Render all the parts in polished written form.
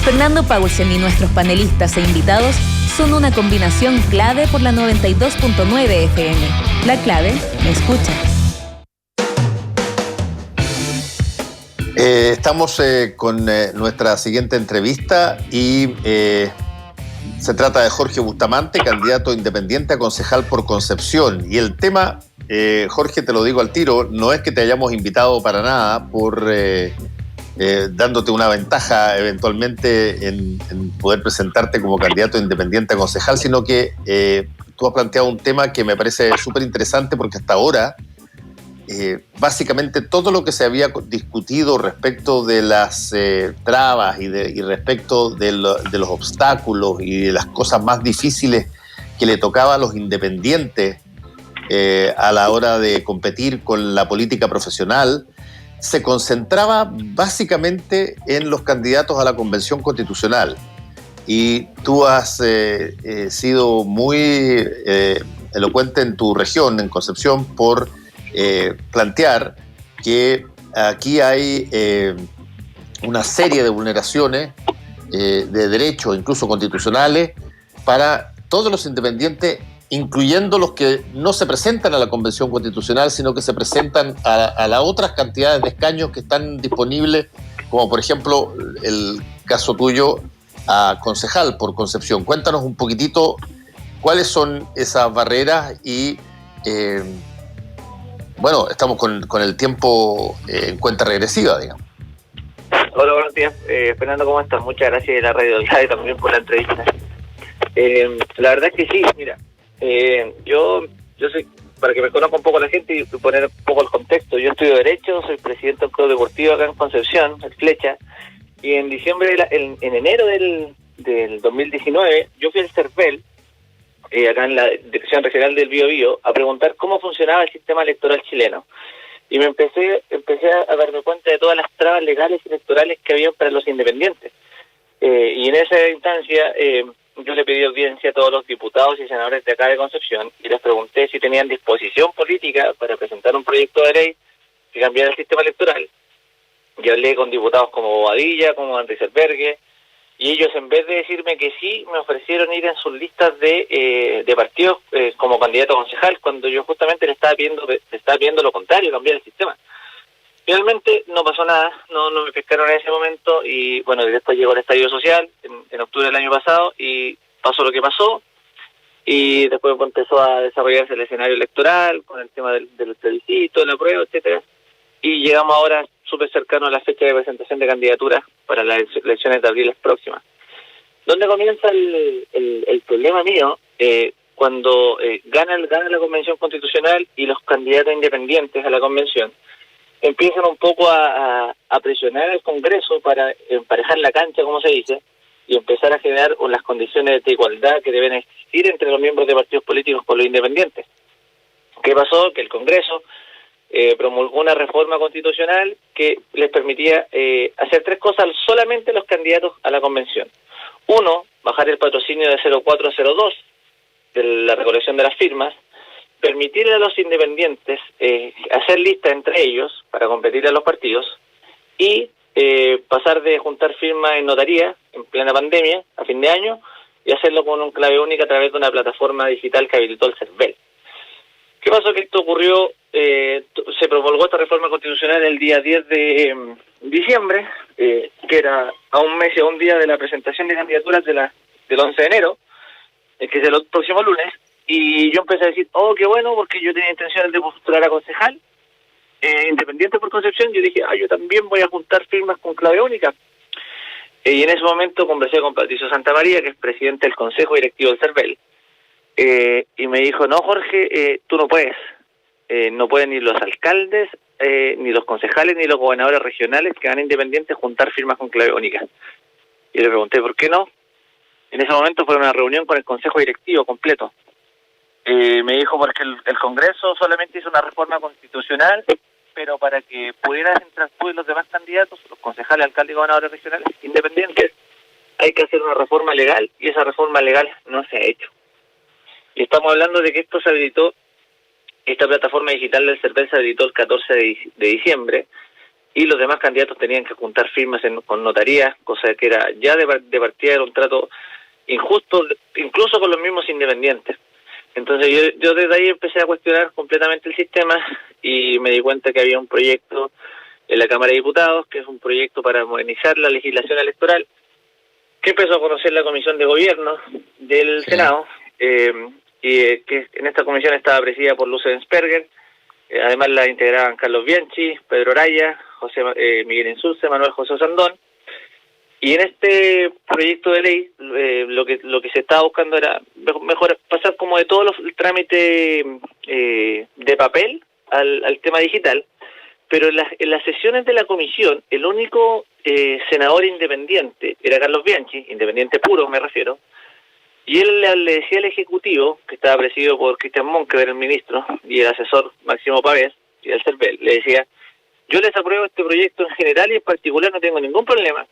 Fernando Paulsen y nuestros panelistas e invitados son una combinación clave por la 92.9 FM. La clave me escucha. Estamos con nuestra siguiente entrevista y se trata de Jorge Bustamante, candidato independiente a concejal por Concepción. Y el tema, Jorge, te lo digo al tiro, no es que te hayamos invitado para nada por dándote una ventaja eventualmente en poder presentarte como candidato independiente a concejal, sino que tú has planteado un tema que me parece súper interesante porque hasta ahora básicamente todo lo que se había discutido respecto de las trabas y respecto de los obstáculos y de las cosas más difíciles que le tocaba a los independientes a la hora de competir con la política profesional, se concentraba básicamente en los candidatos a la Convención Constitucional. Y tú has sido muy elocuente en tu región, en Concepción, por plantear que aquí hay una serie de vulneraciones de derechos, incluso constitucionales, para todos los independientes, incluyendo los que no se presentan a la Convención Constitucional, sino que se presentan a las otras cantidades de escaños que están disponibles, como por ejemplo el caso tuyo a concejal por Concepción. Cuéntanos un poquitito cuáles son esas barreras y bueno, estamos con el tiempo en cuenta regresiva, digamos. Hola, buenos días. Fernando, ¿cómo estás? Muchas gracias de la Radio y también por la entrevista. La verdad es que sí, mira, yo soy, para que me conozca un poco la gente y poner un poco el contexto, yo estudio Derecho, soy presidente del Club Deportivo acá en Concepción, el Flecha, y en diciembre, en enero del 2019, yo fui al CERVEL, acá en la Dirección Regional del Biobío, a preguntar cómo funcionaba el sistema electoral chileno. Y me empecé a darme cuenta de todas las trabas legales y electorales que había para los independientes. Y en esa instancia yo le pedí audiencia a todos los diputados y senadores de acá de Concepción y les pregunté si tenían disposición política para presentar un proyecto de ley que cambiara el sistema electoral. Y hablé con diputados como Bobadilla, como Andrés Albergue, y ellos, en vez de decirme que sí, me ofrecieron ir en sus listas de partidos como candidato a concejal, cuando yo justamente le estaba pidiendo lo contrario, cambiar el sistema. Finalmente no pasó nada, no me pescaron en ese momento, y bueno, después llegó el estallido social en octubre del año pasado, y pasó lo que pasó, y después empezó a desarrollarse el escenario electoral, con el tema del plebiscito, la prueba, etcétera, y llegamos ahora súper cercano a la fecha de presentación de candidaturas para las elecciones de abril próximas. ¿Dónde comienza el problema mío? Cuando gana la Convención Constitucional y los candidatos independientes a la Convención empiezan un poco a presionar al Congreso para emparejar la cancha, como se dice, y empezar a generar las condiciones de igualdad que deben existir entre los miembros de partidos políticos con los independientes. ¿Qué pasó? Que el Congreso promulgó una reforma constitucional que les permitía hacer tres cosas solamente a los candidatos a la convención. Uno, bajar el patrocinio de 0,402 de la recolección de las firmas, permitirle a los independientes hacer lista entre ellos para competir a los partidos y pasar de juntar firmas en notaría en plena pandemia a fin de año y hacerlo con un clave única a través de una plataforma digital que habilitó el CERVEL. ¿Qué pasó? Que esto ocurrió, se promulgó esta reforma constitucional el día 10 de diciembre, que era a un mes y a un día de la presentación de candidaturas del 11 de enero, que es el próximo lunes, y yo empecé a decir, oh, qué bueno, porque yo tenía intenciones de postular a concejal, independiente por Concepción. Yo dije, yo también voy a juntar firmas con clave única. Y en ese momento conversé con Patricio Santamaría, que es presidente del Consejo Directivo del CERVEL, y me dijo, no, Jorge, tú no puedes. No pueden ni los alcaldes, ni los concejales, ni los gobernadores regionales que van independientes juntar firmas con clave única. Y le pregunté, ¿por qué no? En ese momento fue una reunión con el Consejo Directivo completo. Me dijo, porque el Congreso solamente hizo una reforma constitucional, pero para que pudieran entrar tú y los demás candidatos, los concejales, alcaldes y gobernadores regionales independientes, hay que hacer una reforma legal, y esa reforma legal no se ha hecho. Y estamos hablando de que esto se habilitó, esta plataforma digital del CERVEL se habilitó el 14 de diciembre, y los demás candidatos tenían que juntar firmas con notarías, cosa que era ya de partida era un trato injusto, incluso con los mismos independientes. Entonces yo desde ahí empecé a cuestionar completamente el sistema y me di cuenta que había un proyecto en la Cámara de Diputados, que es un proyecto para modernizar la legislación electoral, que empezó a conocer la Comisión de Gobierno del Senado, y que en esta comisión estaba presidida por Luz Ensperger. Además la integraban Carlos Bianchi, Pedro Araya, Miguel Insulce, Manuel José Sandón. Y en este proyecto de ley lo que se estaba buscando era mejor pasar como de todos el trámite de papel al tema digital, pero en las sesiones de la comisión el único senador independiente era Carlos Bianchi, independiente puro me refiero, y él le decía al Ejecutivo, que estaba presidido por Cristian Monk, que era el ministro, y el asesor Máximo Pavés, y el CERVEL, le decía: yo les apruebo este proyecto en general y en particular no tengo ningún problema,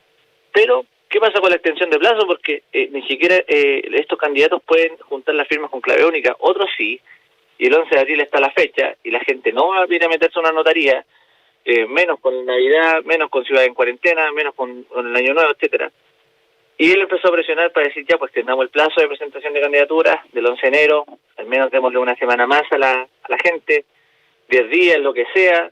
pero ¿qué pasa con la extensión de plazo? Porque ni siquiera estos candidatos pueden juntar las firmas con clave única, otros sí, y el 11 de abril está la fecha, y la gente no va a ir a meterse a una notaría, menos con Navidad, menos con Ciudad en Cuarentena, menos con el Año Nuevo, etcétera. Y él empezó a presionar para decir: ya, pues tengamos el plazo de presentación de candidaturas del 11 de enero, al menos démosle una semana más a la gente, 10 días, lo que sea,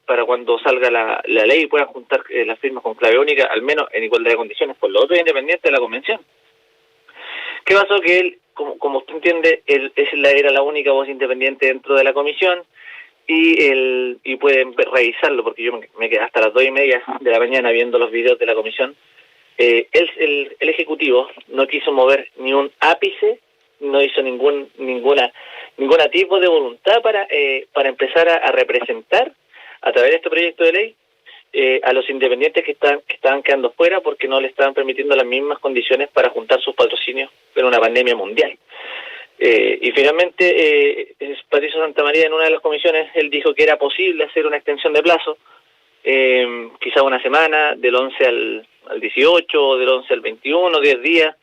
para cuando salga la ley puedan juntar las firmas con clave única, al menos en igualdad de condiciones con los otros independientes de la convención. ¿Qué pasó? Que él, como usted entiende, él era la única voz independiente dentro de la comisión, y pueden revisarlo, porque yo me quedé hasta las 2:30 de la mañana viendo los videos de la comisión. El Ejecutivo no quiso mover ni un ápice, no hizo ninguna tipo de voluntad para empezar a representar a través de este proyecto de ley a los independientes que estaban quedando fuera porque no le estaban permitiendo las mismas condiciones para juntar sus patrocinios en una pandemia mundial. Y finalmente Patricio Santamaría, en una de las comisiones, él dijo que era posible hacer una extensión de plazo, quizá una semana, del 11 al 18, o del 11 al 21, 10 días,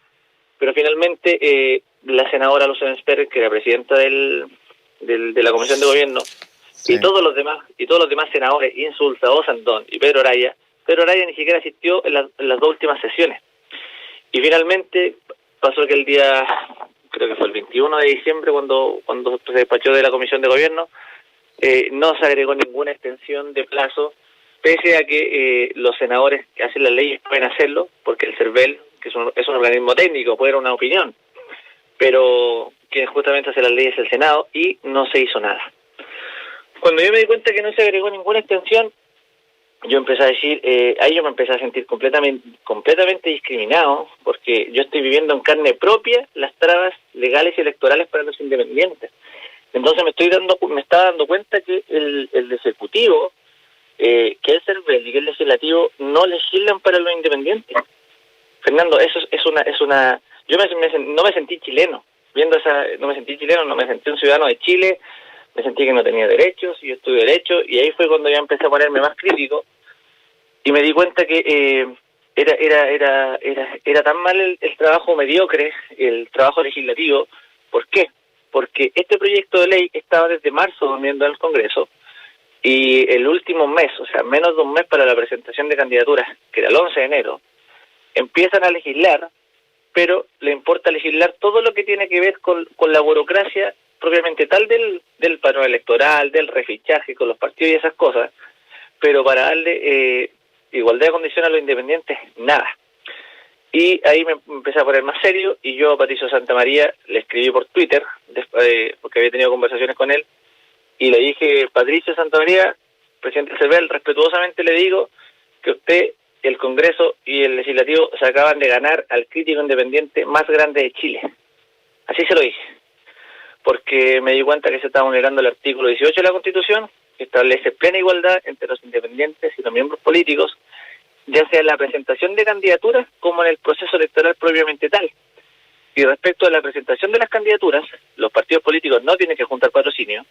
pero finalmente la senadora Luz Ensperger, que era presidenta de la Comisión de Gobierno, sí, y todos los demás senadores, Insulza, Osandón y Pedro Araya ni siquiera asistió en las dos últimas sesiones. Y finalmente pasó que el día, creo que fue el 21 de diciembre, cuando se despachó de la Comisión de Gobierno, no se agregó ninguna extensión de plazo, pese a que los senadores que hacen las leyes pueden hacerlo, porque el CERVEL, que es un organismo técnico, puede dar una opinión, pero quien justamente hace las leyes es el Senado, y no se hizo nada. Cuando yo me di cuenta que no se agregó ninguna extensión, yo empecé a decir, ahí yo me empecé a sentir completamente discriminado, porque yo estoy viviendo en carne propia las trabas legales y electorales para los independientes. Entonces me estaba dando cuenta que el Ejecutivo, que el CERVEL y que el Legislativo no legislan para los independientes. Fernando, eso es una yo no me sentí chileno, no me sentí un ciudadano de Chile, me sentí que no tenía derechos, y yo estuve derecho, y ahí fue cuando ya empecé a ponerme más crítico, y me di cuenta que era tan mal el trabajo mediocre, el trabajo legislativo. ¿Por qué? Porque este proyecto de ley estaba desde marzo durmiendo en el Congreso, y el último mes, o sea, menos de un mes para la presentación de candidaturas, que era el 11 de enero, empiezan a legislar, pero le importa legislar todo lo que tiene que ver con la burocracia propiamente tal del padrón electoral, del refichaje con los partidos y esas cosas, pero para darle igualdad de condiciones a los independientes, nada. Y ahí me empecé a poner más serio, y yo a Patricio Santamaría le escribí por Twitter, porque había tenido conversaciones con él, y le dije: Patricio Santamaría, presidente del CERVEL, respetuosamente le digo que usted, el Congreso y el Legislativo se acaban de ganar al crítico independiente más grande de Chile. Así se lo dije, porque me di cuenta que se estaba vulnerando el artículo 18 de la Constitución, que establece plena igualdad entre los independientes y los miembros políticos, ya sea en la presentación de candidaturas como en el proceso electoral propiamente tal. Y respecto a la presentación de las candidaturas, los partidos políticos no tienen que juntar patrocinio,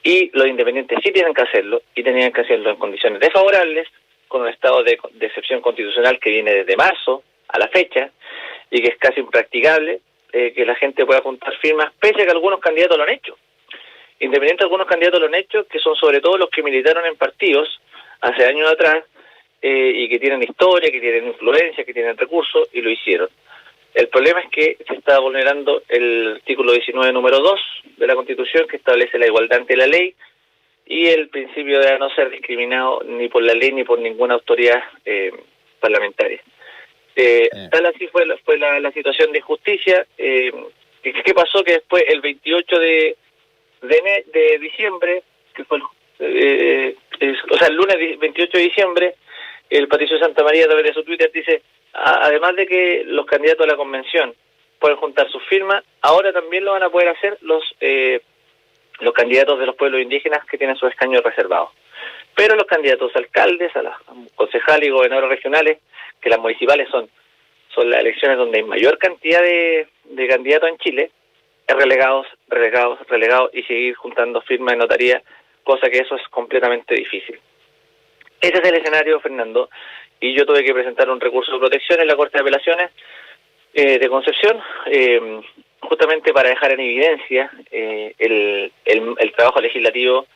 y los independientes sí tienen que hacerlo, y tenían que hacerlo en condiciones desfavorables, con un estado de excepción constitucional que viene desde marzo a la fecha, y que es casi impracticable que la gente pueda juntar firmas, pese a que algunos candidatos lo han hecho. Independientes, algunos candidatos lo han hecho, que son sobre todo los que militaron en partidos hace años atrás, y que tienen historia, que tienen influencia, que tienen recursos, y lo hicieron. El problema es que se está vulnerando el artículo 19, número 2 de la Constitución, que establece la igualdad ante la ley y el principio de no ser discriminado ni por la ley ni por ninguna autoridad parlamentaria. Tal así fue la situación de injusticia. ¿Qué pasó? Que después, el 28 de diciembre, que fue el lunes 28 de diciembre, el Patricio Santamaría, a través de su Twitter, dice: además de que los candidatos a la convención pueden juntar sus firmas, ahora también lo van a poder hacer los candidatos de los pueblos indígenas que tienen sus escaños reservados. Pero los candidatos a alcaldes, a las concejales y gobernadores regionales, que las municipales son las elecciones donde hay mayor cantidad de candidatos en Chile, es relegados y seguir juntando firmas en notaría, cosa que eso es completamente difícil. Ese es el escenario, Fernando, y yo tuve que presentar un recurso de protección en la Corte de Apelaciones de Concepción, justamente para dejar en evidencia el trabajo legislativo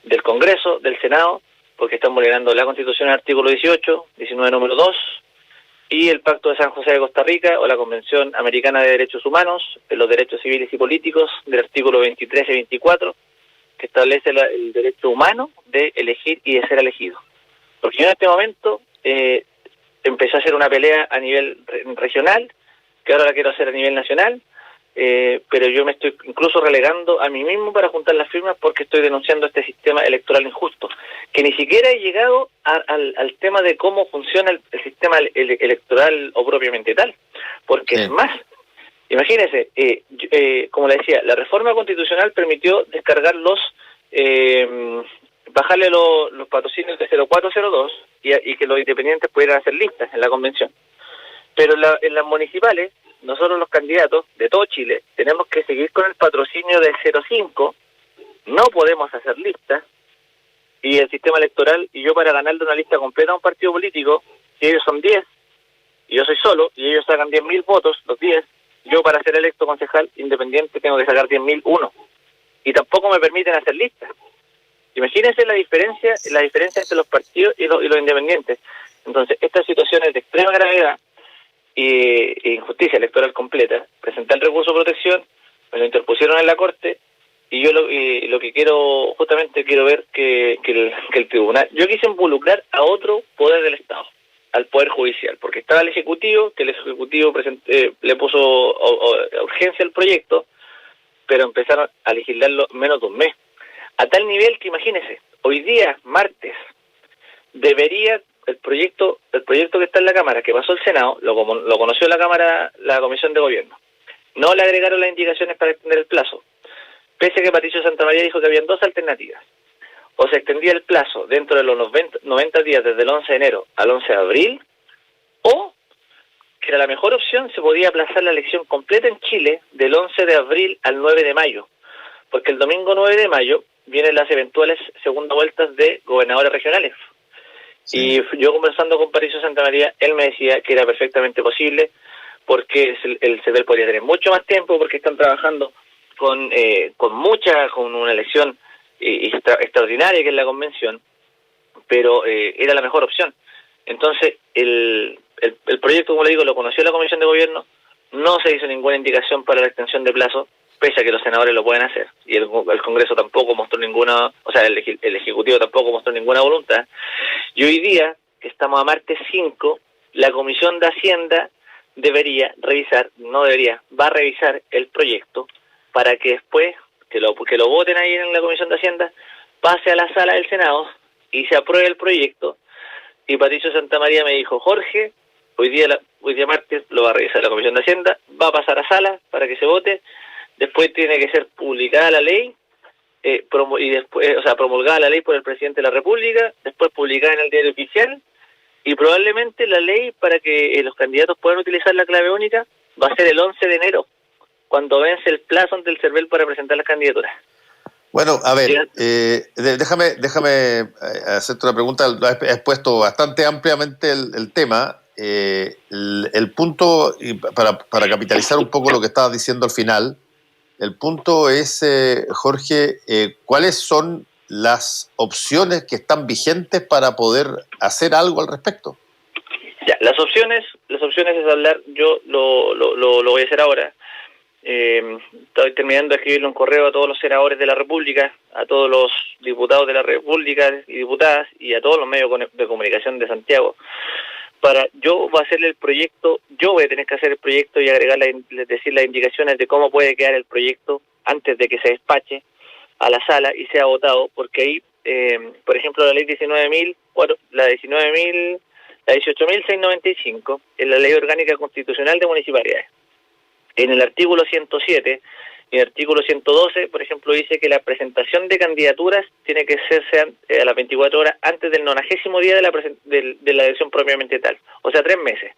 del Congreso, del Senado, porque están vulnerando la Constitución, el artículo 18, 19, número 2, y el Pacto de San José de Costa Rica, o la Convención Americana de Derechos Humanos, de los derechos civiles y políticos, del artículo 23 y 24, que establece el derecho humano de elegir y de ser elegido. Porque yo en este momento empecé a hacer una pelea a nivel regional, que ahora la quiero hacer a nivel nacional, pero yo me estoy incluso relegando a mí mismo para juntar las firmas porque estoy denunciando este sistema electoral injusto, que ni siquiera he llegado al tema de cómo funciona el sistema electoral o propiamente tal, porque es más, imagínense, como le decía, la reforma constitucional permitió descargar bajarle los patrocinios de 0402 y que los independientes pudieran hacer listas en la convención. Pero en las municipales, nosotros los candidatos de todo Chile tenemos que seguir con el patrocinio de 05, no podemos hacer listas, y el sistema electoral, y yo para ganarle una lista completa a un partido político, si ellos son 10, y yo soy solo, y ellos sacan 10.000 votos, los 10, yo para ser electo concejal independiente tengo que sacar 10.001, y tampoco me permiten hacer listas. Imagínense la diferencia entre los partidos y los independientes. Entonces, esta situación es de extrema gravedad e injusticia electoral completa. Presenté el recurso de protección, me lo interpusieron en la Corte, y yo lo que quiero ver que el tribunal... Yo quise involucrar a otro poder del Estado, al Poder Judicial, porque estaba el Ejecutivo, que el Ejecutivo le puso urgencia al proyecto, pero empezaron a legislarlo en menos de un mes. A tal nivel que, imagínense, hoy día, martes, debería el proyecto que está en la Cámara, que pasó el Senado, lo conoció la Cámara, la Comisión de Gobierno. No le agregaron las indicaciones para extender el plazo, pese a que Patricio Santamaría dijo que habían dos alternativas. O se extendía el plazo dentro de los 90 días desde el 11 de enero al 11 de abril, o, que era la mejor opción, se podía aplazar la elección completa en Chile del 11 de abril al 9 de mayo, porque el domingo 9 de mayo vienen las eventuales segundas vueltas de gobernadores regionales. Sí. Y yo conversando con Patricio Santamaría, él me decía que era perfectamente posible, porque el CEPEL podría tener mucho más tiempo, porque están trabajando con una elección extraordinaria que es la convención, pero era la mejor opción. Entonces, el proyecto, como le digo, lo conoció la Comisión de Gobierno, no se hizo ninguna indicación para la extensión de plazo, pese a que los senadores lo pueden hacer, y el Congreso tampoco mostró ninguna, o sea, el Ejecutivo tampoco mostró ninguna voluntad. Y hoy día, que estamos a martes 5, la Comisión de Hacienda va a revisar el proyecto para que después, que lo voten ahí en la Comisión de Hacienda, pase a la sala del Senado y se apruebe el proyecto. Y Patricio Santamaría me dijo: Jorge, hoy día martes lo va a revisar la Comisión de Hacienda, va a pasar a sala para que se vote. Después tiene que ser publicada la ley, promulgada la ley por el presidente de la República, después publicada en el diario oficial, y probablemente la ley para que los candidatos puedan utilizar la clave única va a ser el 11 de enero, cuando vence el plazo ante el CERVEL para presentar las candidaturas. Bueno, a ver, déjame hacerte una pregunta. Lo has expuesto bastante ampliamente el tema. El punto, y para capitalizar un poco lo que estabas diciendo al final, el punto es, Jorge, ¿cuáles son las opciones que están vigentes para poder hacer algo al respecto? Ya, las opciones es hablar, yo lo voy a hacer ahora. Estoy terminando de escribirle un correo a todos los senadores de la República, a todos los diputados de la República y diputadas y a todos los medios de comunicación de Santiago. Yo voy a hacerle el proyecto, yo voy a tener que hacer el proyecto y decir las indicaciones de cómo puede quedar el proyecto antes de que se despache a la sala y sea votado, porque ahí, por ejemplo, la ley 18.695 es la ley orgánica constitucional de municipalidades. En el artículo 107 y el artículo 112, por ejemplo, dice que la presentación de candidaturas tiene que hacerse a las 24 horas antes del 90º día de la elección propiamente tal, o sea, 3 meses.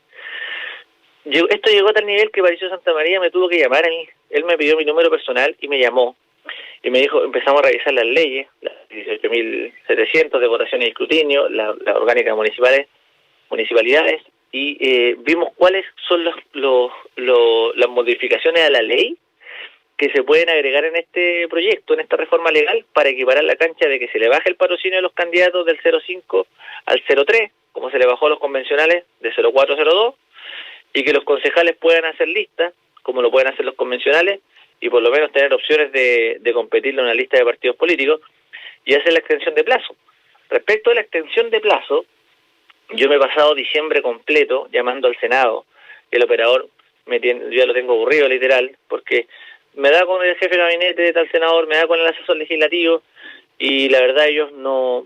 Esto llegó a tal nivel que Patricio Santamaría me tuvo que llamar a mí. Él me pidió mi número personal y me llamó. Y me dijo, empezamos a revisar las leyes, las 18.700 de votación y escrutinio, las orgánicas municipalidades, y vimos cuáles son las modificaciones a la ley que se pueden agregar en este proyecto, en esta reforma legal, para equiparar la cancha de que se le baje el patrocinio a los candidatos del 0,5 al 0,3, como se le bajó a los convencionales de 0,4 a 0,2, y que los concejales puedan hacer listas, como lo pueden hacer los convencionales, y por lo menos tener opciones de competir en una lista de partidos políticos, y hacer la extensión de plazo. Respecto a la extensión de plazo, yo me he pasado diciembre completo llamando al Senado. El operador yo ya lo tengo aburrido, literal, porque me da con el jefe de gabinete de tal senador, me da con el asesor legislativo, y la verdad ellos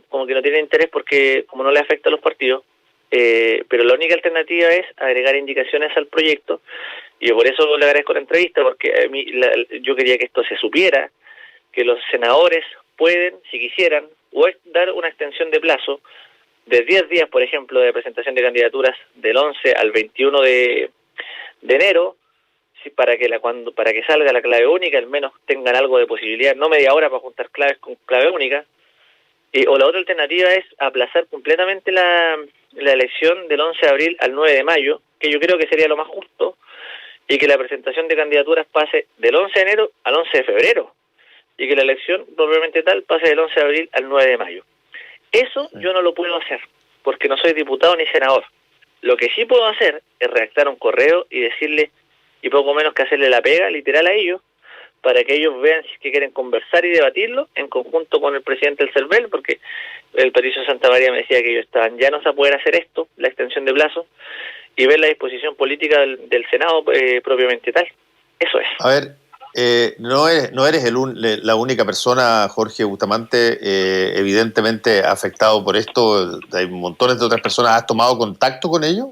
como que no tienen interés porque como no les afecta a los partidos, pero la única alternativa es agregar indicaciones al proyecto, y yo por eso le agradezco la entrevista, porque a mí yo quería que esto se supiera, que los senadores pueden, si quisieran, o dar una extensión de plazo de 10 días, por ejemplo, de presentación de candidaturas del 11 al 21 de enero, para que salga la clave única, al menos tengan algo de posibilidad, no media hora para juntar claves con clave única. O la otra alternativa es aplazar completamente la elección del 11 de abril al 9 de mayo, que yo creo que sería lo más justo, y que la presentación de candidaturas pase del 11 de enero al 11 de febrero, y que la elección propiamente tal pase del 11 de abril al 9 de mayo. Eso yo no lo puedo hacer, porque no soy diputado ni senador. Lo que sí puedo hacer es redactar un correo y decirle, y poco menos que hacerle la pega literal a ellos, para que ellos vean si es que quieren conversar y debatirlo en conjunto con el presidente del CERVEL, porque el Patricio Santamaría me decía que ellos estaban llanos a poder hacer esto, la extensión de plazo, y ver la disposición política del Senado propiamente tal. Eso es. A ver, no eres la única persona, Jorge Bustamante, evidentemente afectado por esto. Hay montones de otras personas. ¿Has tomado contacto con ellos?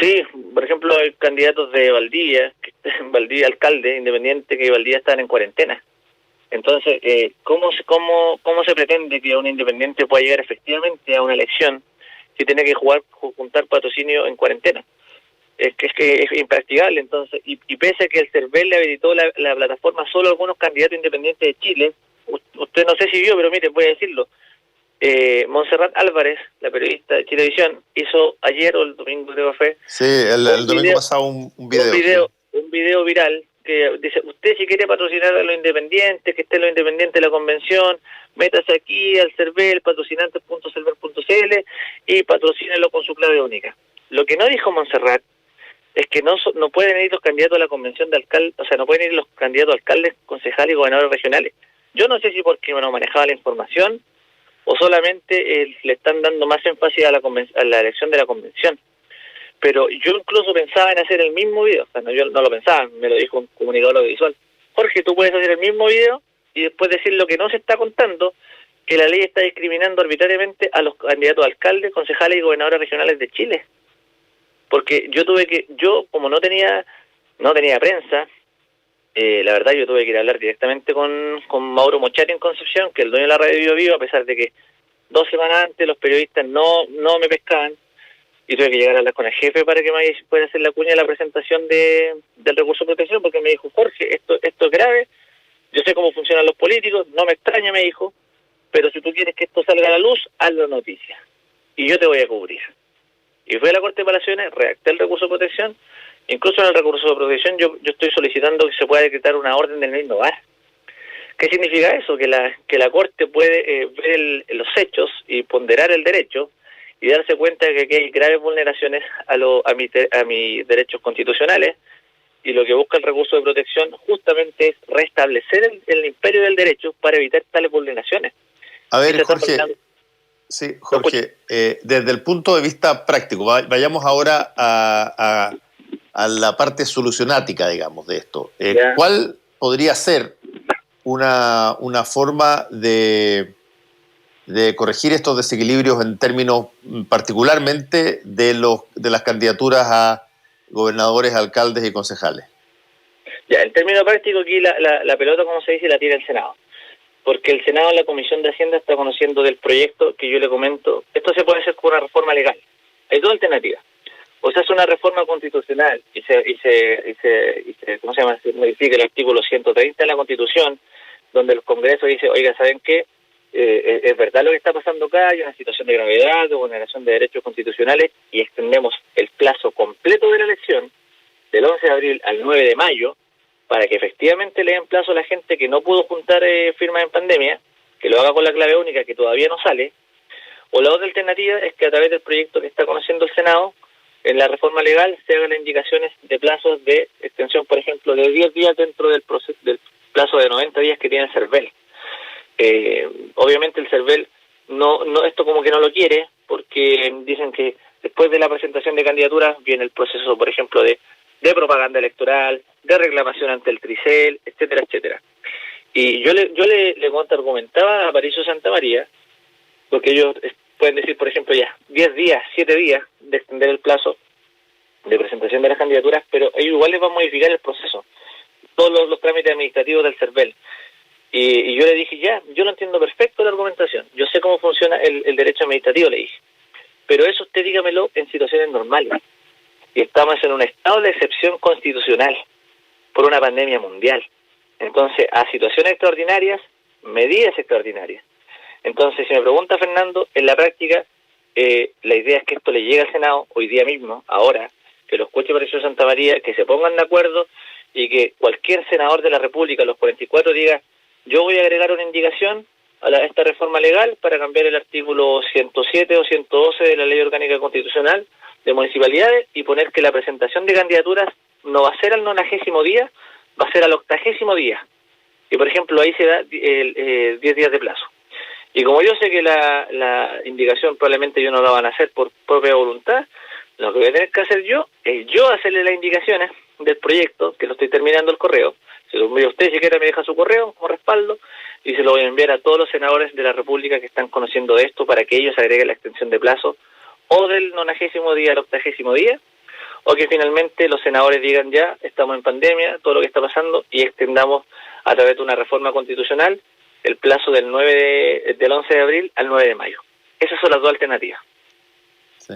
Sí, por ejemplo, hay candidatos de Valdivia, alcalde independiente, que Valdivia están en cuarentena. Entonces, ¿cómo se pretende que un independiente pueda llegar efectivamente a una elección si tiene que juntar patrocinio en cuarentena? Es que es impracticable. Entonces, y pese a que el CERVEL le habilitó la plataforma solo a algunos candidatos independientes de Chile, usted no sé si vio, pero mire, voy a decirlo. Montserrat Álvarez, la periodista de Chilevisión, hizo ayer o el domingo creo que fue. Sí, el domingo pasado un video. Un video viral que dice, usted si quiere patrocinar a los independientes, que esté en los independientes de la convención, métase aquí al CERVEL, patrocinantes.cervel.cl y patrocínelo con su clave única. Lo que no dijo Montserrat es que no pueden ir los candidatos a la convención de alcaldes, o sea, no pueden ir los candidatos a alcaldes, concejales y gobernadores regionales. Yo no sé si porque no manejaba la información o solamente le están dando más énfasis a la elección de la convención. Pero yo incluso pensaba en hacer el mismo video, o sea, yo no lo pensaba, me lo dijo un comunicador audiovisual. Jorge, tú puedes hacer el mismo video y después decir lo que no se está contando, que la ley está discriminando arbitrariamente a los candidatos a alcaldes, concejales y gobernadores regionales de Chile. Porque yo como no tenía prensa, la verdad yo tuve que ir a hablar directamente con Mauro Mochati en Concepción, que es el dueño de la radio Vivo Vivo, a pesar de que 2 semanas antes los periodistas no me pescaban, y tuve que llegar a hablar con el jefe para que me pueda hacer la cuña de la presentación del recurso de protección, porque me dijo, Jorge, esto es grave, yo sé cómo funcionan los políticos, no me extraña, me dijo, pero si tú quieres que esto salga a la luz, hazlo noticia, y yo te voy a cubrir. Y fui a la Corte de Apelaciones, redacté el recurso de protección. Incluso en el recurso de protección yo estoy solicitando que se pueda decretar una orden del no innovar, ¿Qué significa eso? Que la Corte puede ver los hechos y ponderar el derecho y darse cuenta de que aquí hay graves vulneraciones a mis derechos constitucionales, y lo que busca el recurso de protección justamente es restablecer el imperio del derecho para evitar tales vulneraciones. A ver, Jorge, desde el punto de vista práctico, vayamos ahora a la parte solucionática, digamos, de esto. ¿Cuál podría ser una forma de corregir estos desequilibrios en términos particularmente de las candidaturas a gobernadores, alcaldes y concejales? Ya, en términos prácticos, aquí la pelota, como se dice, la tira el Senado. Porque el Senado, en la Comisión de Hacienda, está conociendo del proyecto que yo le comento. Esto se puede hacer con una reforma legal. Hay dos alternativas. O sea, es una reforma constitucional y ¿cómo se llama? Se modifica el artículo 130 de la Constitución, donde el Congreso dice, oiga, ¿saben qué? Es verdad lo que está pasando acá, hay una situación de gravedad, de vulneración de derechos constitucionales, y extendemos el plazo completo de la elección del 11 de abril al 9 de mayo, para que efectivamente le den plazo a la gente que no pudo juntar firmas en pandemia, que lo haga con la clave única, que todavía no sale. O la otra alternativa es que a través del proyecto que está conociendo el Senado, en la reforma legal se hagan indicaciones de plazos de extensión, por ejemplo, de 10 días dentro del plazo de 90 días que tiene el CERVEL. Obviamente el CERVEL no esto como que no lo quiere, porque dicen que después de la presentación de candidaturas viene el proceso, por ejemplo, de propaganda electoral, de reclamación ante el Tricel, etcétera, etcétera. Y yo le argumentaba a Aparicio Santamaría, porque ellos pueden decir, por ejemplo, ya 10 días, 7 días de extender el plazo de presentación de las candidaturas, pero ellos igual les va a modificar el proceso, todos los trámites administrativos del CERVEL. Y yo le dije, ya, yo lo entiendo perfecto la argumentación, yo sé cómo funciona el derecho administrativo, le dije, pero eso usted dígamelo en situaciones normales. Y estamos en un estado de excepción constitucional por una pandemia mundial. Entonces, a situaciones extraordinarias, medidas extraordinarias. Entonces, si me pregunta Fernando, en la práctica, la idea es que esto le llegue al Senado hoy día mismo, ahora, que lo escuche Aparicio Santamaría, que se pongan de acuerdo y que cualquier senador de la República, los 44, diga, yo voy a agregar una indicación a esta reforma legal para cambiar el artículo 107 o 112 de la Ley Orgánica Constitucional de Municipalidades y poner que la presentación de candidaturas no va a ser al 90º día, va a ser al 80º día. Y, por ejemplo, ahí se da 10 días de plazo. Y como yo sé que la indicación probablemente yo no la van a hacer por propia voluntad, lo que voy a tener que hacer yo es hacerle las indicaciones del proyecto, que lo estoy terminando el correo. Se lo envío a usted, si quiere me deja su correo como respaldo, y se lo voy a enviar a todos los senadores de la República que están conociendo de esto para que ellos agreguen la extensión de plazo o del 90º día al 80º día, o que finalmente los senadores digan ya, estamos en pandemia, todo lo que está pasando, y extendamos a través de una reforma constitucional el plazo del 11 de abril al 9 de mayo. Esas son las dos alternativas. Sí.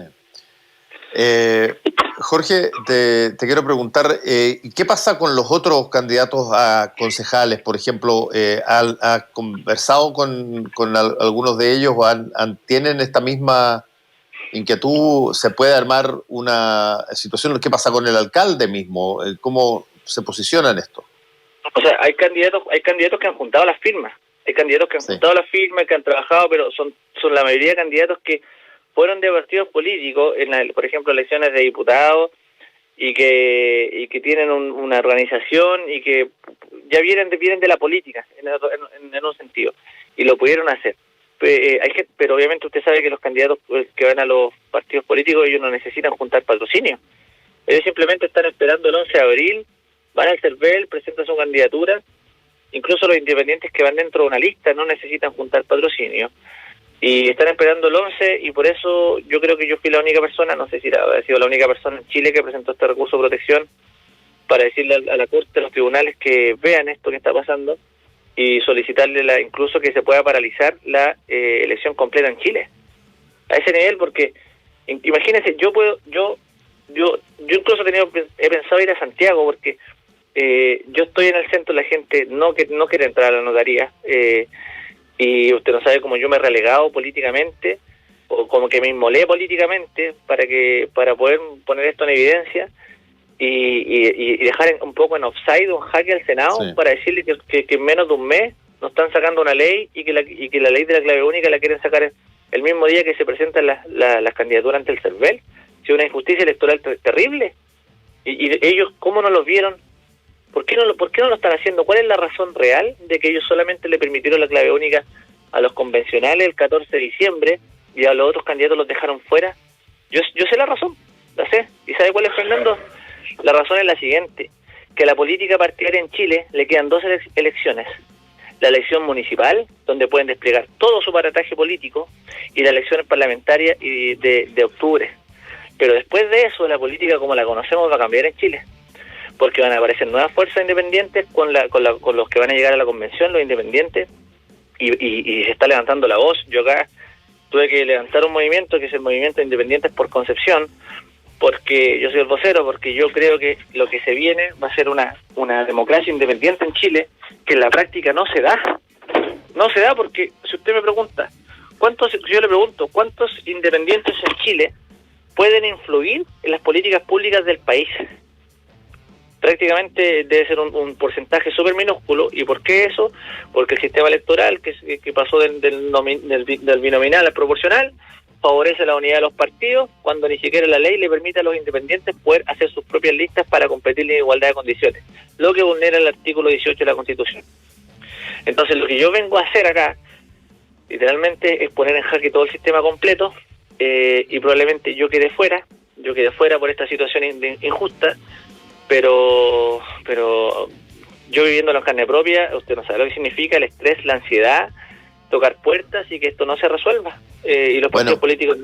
Jorge, te quiero preguntar, ¿qué pasa con los otros candidatos a concejales? Por ejemplo, ¿ha conversado con algunos de ellos o tienen esta misma inquietud? ¿Se puede armar una situación? ¿Qué pasa con el alcalde mismo? ¿Cómo se posiciona en esto? O sea, hay candidatos que han juntado las firmas. Hay candidatos que han juntado las firmas, que han trabajado, pero son la mayoría de candidatos que fueron de partidos políticos, por ejemplo, elecciones de diputados, y que tienen una organización y que ya vienen de la política, en un sentido, y lo pudieron hacer. Pero obviamente usted sabe que los candidatos que van a los partidos políticos, ellos no necesitan juntar patrocinio. Ellos simplemente están esperando el 11 de abril, van al CERVEL, presentan su candidatura. Incluso los independientes que van dentro de una lista no necesitan juntar patrocinio. Y están esperando el 11, y por eso yo creo que yo fui la única persona, no sé si ha sido la única persona en Chile que presentó este recurso de protección para decirle a la Corte, a los tribunales, que vean esto que está pasando y solicitarle incluso que se pueda paralizar la elección completa en Chile. A ese nivel, porque imagínense, yo incluso he pensado ir a Santiago, porque yo estoy en el centro, la gente no quiere entrar a la notaría, y usted no sabe cómo yo me he relegado políticamente, o como que me inmolé políticamente para poder poner esto en evidencia y dejar un poco en offside, un jaque al Senado, sí, para decirle que en menos de un mes nos están sacando una ley y que la ley de la clave única la quieren sacar el mismo día que se presentan las candidaturas ante el CERVEL. Si una injusticia electoral terrible. Y ellos, ¿cómo no lo vieron? ¿Por qué no lo están haciendo? ¿Cuál es la razón real de que ellos solamente le permitieron la clave única a los convencionales el 14 de diciembre y a los otros candidatos los dejaron fuera? Yo sé la razón, la sé. ¿Y sabe cuál es, Fernando? La razón es la siguiente, que a la política partidaria en Chile le quedan dos elecciones. La elección municipal, donde pueden desplegar todo su aparataje político, y la elección parlamentaria de octubre. Pero después de eso, la política como la conocemos va a cambiar en Chile, porque van a aparecer nuevas fuerzas independientes con los que van a llegar a la convención, los independientes, y se está levantando la voz. Yo acá tuve que levantar un movimiento que es el Movimiento de Independientes por Concepción, porque yo soy el vocero, porque yo creo que lo que se viene va a ser una democracia independiente en Chile, que en la práctica no se da. No se da porque, si usted me pregunta, yo le pregunto, ¿cuántos independientes en Chile pueden influir en las políticas públicas del país? Prácticamente debe ser un porcentaje súper minúsculo. ¿Y por qué eso? Porque el sistema electoral que pasó del binominal al proporcional favorece la unidad de los partidos, cuando ni siquiera la ley le permite a los independientes poder hacer sus propias listas para competir en igualdad de condiciones, lo que vulnera el artículo 18 de la Constitución. Entonces, lo que yo vengo a hacer acá, literalmente, es poner en jaque todo el sistema completo, y probablemente yo quedé fuera por esta situación injusta, pero yo viviéndolo en carne propia, usted no sabe lo que significa el estrés, la ansiedad, tocar puertas y que esto no se resuelva. Y los partidos políticos...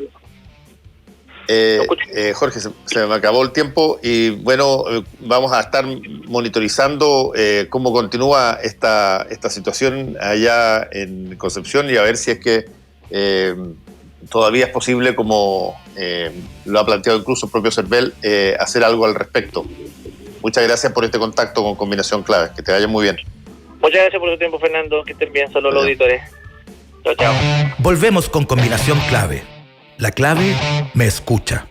Jorge, se me acabó el tiempo y bueno, vamos a estar monitorizando cómo continúa esta situación allá en Concepción y a ver si es que todavía es posible, como lo ha planteado incluso el propio CERVEL, hacer algo al respecto. Muchas gracias por este contacto con Combinación Clave. Que te vaya muy bien. Muchas gracias por tu tiempo, Fernando. Que estén bien, solo los auditores. Chao, chao. Volvemos con Combinación Clave. La clave me escucha.